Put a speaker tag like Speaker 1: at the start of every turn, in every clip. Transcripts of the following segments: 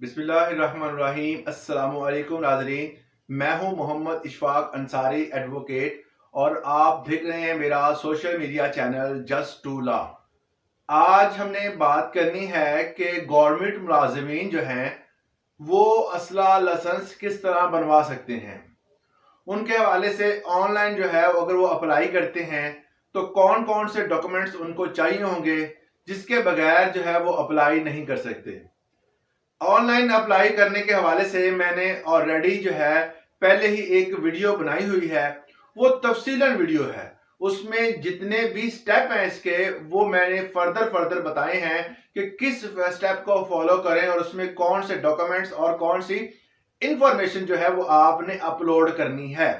Speaker 1: बिस्मिल्लाहिर्रहमानिर्रहीम। अस्सलामुअलैकुम नाज़रीन। मैं हूं मोहम्मद इशफाक अंसारी एडवोकेट और आप देख रहे हैं मेरा social media channel just to law. आज हमने बात करनी है कि गवर्नमेंट मुलाजिमीन जो हैं वो असला लाइसेंस किस तरह बनवा सकते हैं। उनके हवाले से ऑनलाइन जो है अगर वो अप्लाई करते हैं तो कौन कौन से डॉक्यूमेंट्स उनको चाहिए होंगे जिसके बगैर जो है वो अप्लाई नहीं कर सकते। ऑनलाइन अप्लाई करने के हवाले से मैंने ऑलरेडी जो है पहले ही एक वीडियो बनाई हुई है। वो तफसीलन वीडियो है, उसमें जितने भी स्टेप हैं इसके वो मैंने फर्दर बताए हैं कि किस स्टेप को फॉलो करें और उसमें कौन से डॉक्यूमेंट्स और कौन सी इंफॉर्मेशन जो है वो आपने अपलोड करनी है।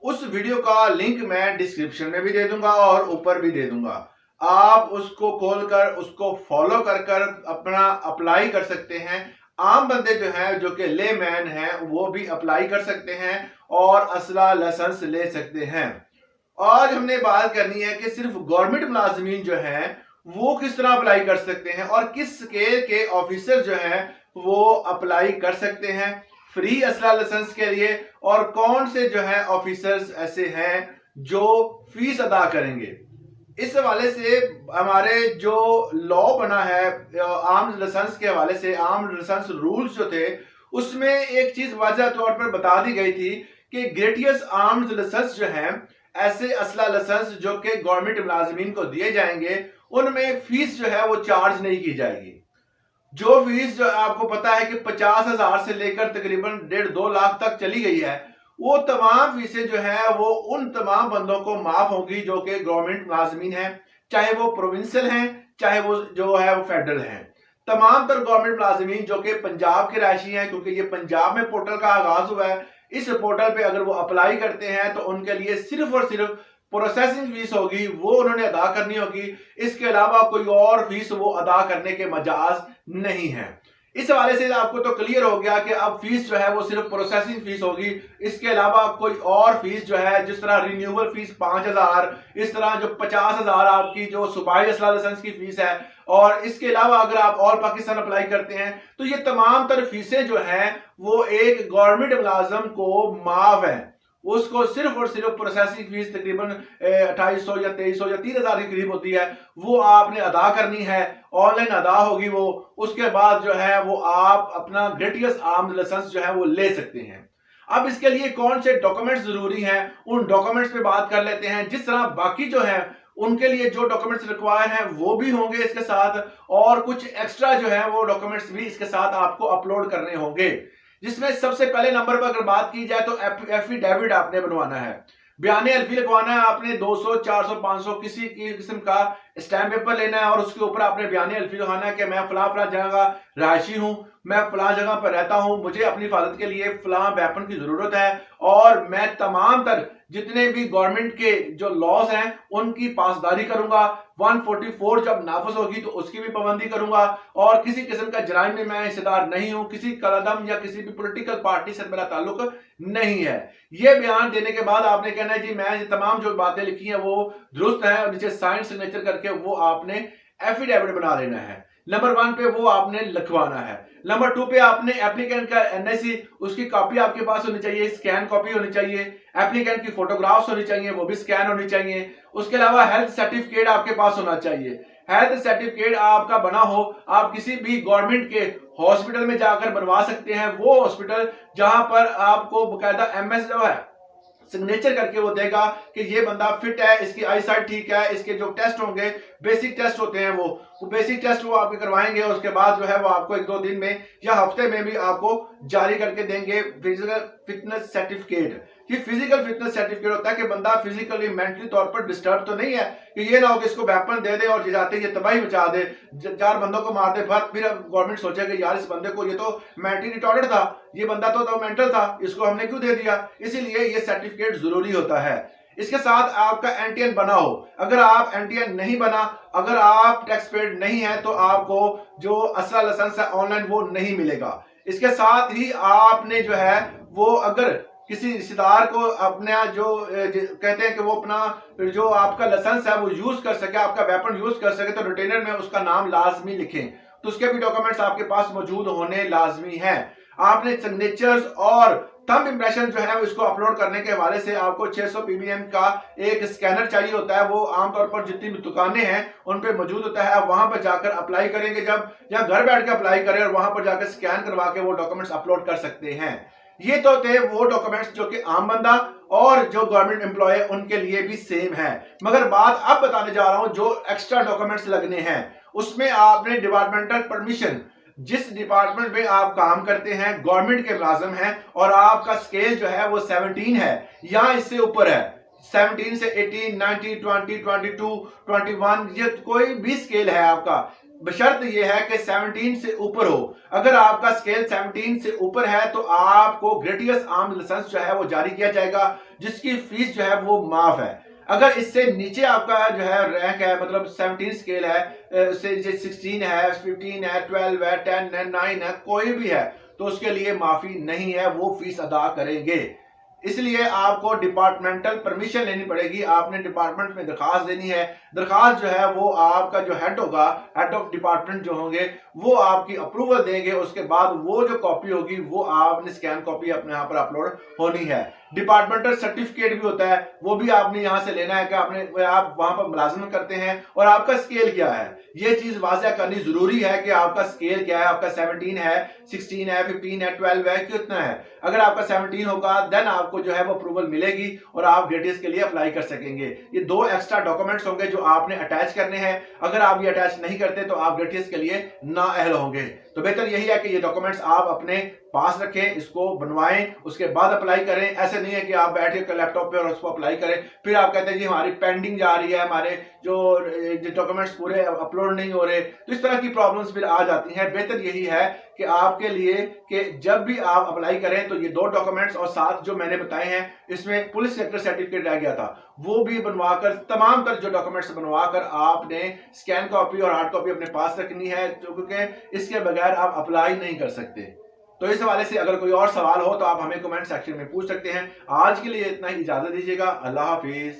Speaker 1: उस वीडियो का लिंक मैं डिस्क्रिप्शन में भी दे दूंगा और ऊपर भी दे दूंगा। आप उसको खोलकर उसको फॉलो कर कर अपना अप्लाई कर सकते हैं। आम बंदे जो हैं जो कि लेमैन हैं वो भी अप्लाई कर सकते हैं और असला लाइसेंस ले सकते हैं। आज हमने बात करनी है कि सिर्फ गवर्नमेंट मुलाजमीन जो हैं वो किस तरह अप्लाई कर सकते हैं और किस स्केल के ऑफिसर जो हैं वो अप्लाई कर सकते हैं फ्री असला लाइसेंस के लिए, और कौन से जो है ऑफिसर्स ऐसे हैं जो फीस अदा करेंगे। इस हवाले से हमारे जो लॉ बना है आर्म्स लाइसेंस के हवाले से, आर्म्स लाइसेंस रूल्स जो थे उसमें एक चीज वाज़ह तौर पर बता दी गई थी कि ग्रेटियस आर्म्स लाइसेंस जो है, ऐसे असला लाइसेंस जो कि गवर्नमेंट मुलाजमीन को दिए जाएंगे उनमें फीस जो है वो चार्ज नहीं की जाएगी। जो फीस जो आपको पता है कि 50,000 से लेकर तकरीबन 1.5-2 लाख तक चली गई है, वो तमाम फीसें जो है वो उन तमाम बंदों को माफ होगी जो कि गवर्नमेंट मुलाजमीन हैं, चाहे वो प्रोविंशियल हैं चाहे वो जो है वो फेडरल हैं। तमाम तर गवर्नमेंट मुलाजमीन जो कि पंजाब के रहायशी हैं, क्योंकि ये पंजाब में पोर्टल का आगाज हुआ है, इस पोर्टल पे अगर वो अप्लाई करते हैं तो उनके लिए सिर्फ और सिर्फ प्रोसेसिंग फीस होगी, वो उन्होंने अदा करनी होगी। इसके अलावा कोई और फीस वो अदा करने के मजाज नहीं है। इस हवाले से आपको तो क्लियर हो गया कि अब फीस जो है वो सिर्फ प्रोसेसिंग फीस होगी। इसके अलावा कोई और फीस जो है, जिस तरह रिन्यूअल फीस 5,000, इस तरह जो 50,000 आपकी जो सूबाई असला लाइसेंस की फीस है, और इसके अलावा अगर आप ऑल पाकिस्तान अप्लाई करते हैं तो ये तमाम तर फीसें जो हैं वो एक गवर्नमेंट मुलाजम को माफ है। उसको सिर्फ और सिर्फ प्रोसेसिंग फीस तकरीबन 2,800 या 2,300 या 3,000 के करीब होती है, वो आपने अदा करनी है। ऑनलाइन अदा होगी वो। उसके बाद जो है वो आप अपना ग्रेटियस आर्म्स लाइसेंस जो है वो ले सकते हैं। अब इसके लिए कौन से डॉक्यूमेंट्स जरूरी हैं उन डॉक्यूमेंट्स पे बात कर लेते हैं। जिस तरह बाकी जो है उनके लिए जो डॉक्यूमेंट्स रिक्वायर हैं वो भी होंगे इसके साथ, और कुछ एक्स्ट्रा जो है वो डॉक्यूमेंट्स भी इसके साथ आपको अपलोड करने होंगे। जिसमें सबसे पहले नंबर पर अगर बात की जाए तो एफिडेविट आपने बनवाना है, बयान अलफी लिखवाना है आपने। 200, 400, 500 किसी किस्म का स्टैम्प पेपर लेना है और उसके ऊपर आपने बयान अलफी लिखवाना है कि मैं फला फला जगह का रहायशी हूं, मैं फला जगह पर रहता हूं, मुझे अपनी हिफाजत के लिए फला वेपन की जरूरत है और मैं तमाम तर जितने भी गवर्नमेंट के जो लॉज हैं उनकी पासदारी करूंगा। 144 जब नाफज होगी तो उसकी भी पाबंदी करूंगा, और किसी किस्म का जराइम में मैं हिस्सेदार नहीं हूं, किसी कलदम या किसी भी पॉलिटिकल पार्टी से मेरा ताल्लुक नहीं है। ये बयान देने के बाद आपने कहना है जी मैं ये तमाम जो बातें लिखी हैं वो दुरुस्त है, और नीचे साइन सिग्नेचर करके वो आपने एफिडेविट बना लेना है। नंबर 1 पे वो आपने लिखवाना है। नंबर 2 पे आपने एप्लीकेंट का एनआईसी उसकी कॉपी आपके पास होनी चाहिए, स्कैन कॉपी होनी चाहिए। एप्लीकेंट की फोटोग्राफ्स होनी चाहिए, वो भी स्कैन होनी चाहिए। उसके अलावा हेल्थ सर्टिफिकेट आपके पास होना चाहिए। हेल्थ सर्टिफिकेट आपका बना हो, आप किसी भी गवर्नमेंट के हॉस्पिटल में जाकर बनवा सकते हैं। वो हॉस्पिटल जहां पर आपको बकायदा एमएस जो है सिग्नेचर करके वो देगा कि ये बंदा फिट है, इसकी आई साइट ठीक है। इसके जो टेस्ट होंगे बेसिक टेस्ट होते हैं वो बेसिक टेस्ट वो आपके करवाएंगे। उसके बाद जो है वो आपको 1-2 दिन में या हफ्ते में भी आपको जारी करके देंगे फिजिकल फिटनेस सर्टिफिकेट। ये फिजिकल फिटनेस सर्टिफिकेट होता है कि बंदा फिजिकली मेंटली तौर पर डिस्टर्ब तो नहीं है, कि ये ना हो कि इसको वेपन दे दे और जाते ये तबाही मचा दे, 4 बंदों को मार दे, फिर गवर्नमेंट सोचेगी यार इस बंदे को, ये तो मेंटली रिटार्डेड था, ये बंदा तो मेंटल था, इसको हमने क्यों दे दिया। इसीलिए ये सर्टिफिकेट जरूरी होता है। इसके साथ आपका एनटीएन बना हो। अगर आप एनटीएन नहीं बना, अगर आप टैक्स पेड नहीं है तो आपको जो असला लाइसेंस है ऑनलाइन वो नहीं मिलेगा। इसके साथ ही आपने जो है वो अगर किसी रिश्तेदार को अपना जो कहते हैं कि वो अपना जो आपका लाइसेंस है वो यूज कर सके, आपका वेपन यूज कर सके, तो रिटेनर में उसका नाम लाजमी लिखें। तो उसके भी डॉक्यूमेंट्स आपके पास मौजूद होने लाजमी है। आपने सिग्नेचर्स और थंब इंप्रेशन जो है इसको अपलोड करने के हवाले से आपको 600 पीबीएम का एक स्कैनर चाहिए होता है। वो आमतौर पर जितनी भी दुकानें हैं उन पे मौजूद होता है। आप वहां पर जाकर अप्लाई करेंगे जब, या घर बैठ के अप्लाई करें और वहां पर जाकर स्कैन करवा के वो डॉक्यूमेंट्स अपलोड कर सकते हैं। ये तो थे वो डॉक्यूमेंट्स जो कि आम बंदा और जो गवर्नमेंट एम्प्लॉय उनके लिए भी सेम है। मगर बात अब बताने जा रहा हूं जो एक्स्ट्रा डॉक्यूमेंट्स लगने हैं, उसमें आपने डिपार्टमेंटल परमिशन, जिस डिपार्टमेंट में आप काम करते हैं, गवर्नमेंट के मुलाजिम हैं और आपका स्केल जो है वो 17 है या इससे ऊपर है, 17 से 18, 19, 20, 22, 21, ये कोई भी स्केल है आपका, बशर्त ये है कि 17 से ऊपर हो। अगर आपका स्केल 17 से ऊपर है तो आपको ग्रेटियस आर्म लाइसेंस जो है वो जारी किया जाएगा, जिसकी फीस जो है वो माफ है। अगर इससे नीचे आपका जो है रैंक है, मतलब 17 स्केल है, 16 है, 15 है, 12 है, 10 है, 9 है, कोई भी है, तो उसके लिए माफी नहीं है, वो फीस अदा करेंगे। इसलिए आपको डिपार्टमेंटल परमिशन लेनी पड़ेगी। आपने डिपार्टमेंट में दरखास्त देनी है। दरखास्त जो है वो आपका जो हेड होगा, हेड ऑफ डिपार्टमेंट जो होंगे, वो आपकी अप्रूवल देंगे। उसके बाद वो जो कॉपी होगी वो आपने स्कैन कॉपी अपने यहाँ पर अपलोड होनी है। डिपार्टमेंटल सर्टिफिकेट भी होता है, वो भी आपने यहाँ से लेना है कि आप वहां पर मुलाजमत करते हैं और आपका स्केल क्या है। ये चीज वाज़ह करनी जरूरी है कि आपका स्केल क्या है, आपका 17 है, 16 है, 15 है, 12 है, कितना है। अगर आपका 17 होगा देन आपको जो है वो अप्रूवल मिलेगी और आप ग्रेटियस के लिए अप्लाई कर सकेंगे। ये दो एक्स्ट्रा डॉक्यूमेंट्स होंगे जो आपने अटैच करने हैं। अगर आप ये अटैच नहीं करते तो आप ग्रेटियस के लिए नाअहल होंगे। तो बेहतर यही है कि ये डॉक्यूमेंट्स आप अपने पास रखें, इसको बनवाएं, उसके बाद अप्लाई करें। ऐसे नहीं है कि आप बैठ के लैपटॉप पे और उसको अप्लाई करें, फिर आप कहते हैं जी हमारी पेंडिंग जा रही है, हमारे जो डॉक्यूमेंट्स पूरे अपलोड नहीं हो रहे, तो इस तरह की प्रॉब्लम्स फिर आ जाती हैं। बेहतर यही है कि आपके लिए कि जब भी आप अप्लाई करें तो ये दो डॉक्यूमेंट्स और साथ जो मैंने बताए हैं, इसमें पुलिस सेक्टर सर्टिफिकेट रह गया था, वो भी बनवाकर, तमाम तर जो डॉक्यूमेंट्स बनवाकर आपने स्कैन कॉपी और हार्ड कॉपी अपने पास रखनी है, क्योंकि इसके बगैर आप अप्लाई नहीं कर सकते। तो इस हवाले से अगर कोई और सवाल हो तो आप हमें कमेंट सेक्शन में पूछ सकते हैं। आज के लिए इतना ही, इजाजत दीजिएगा। अल्लाह हाफिज।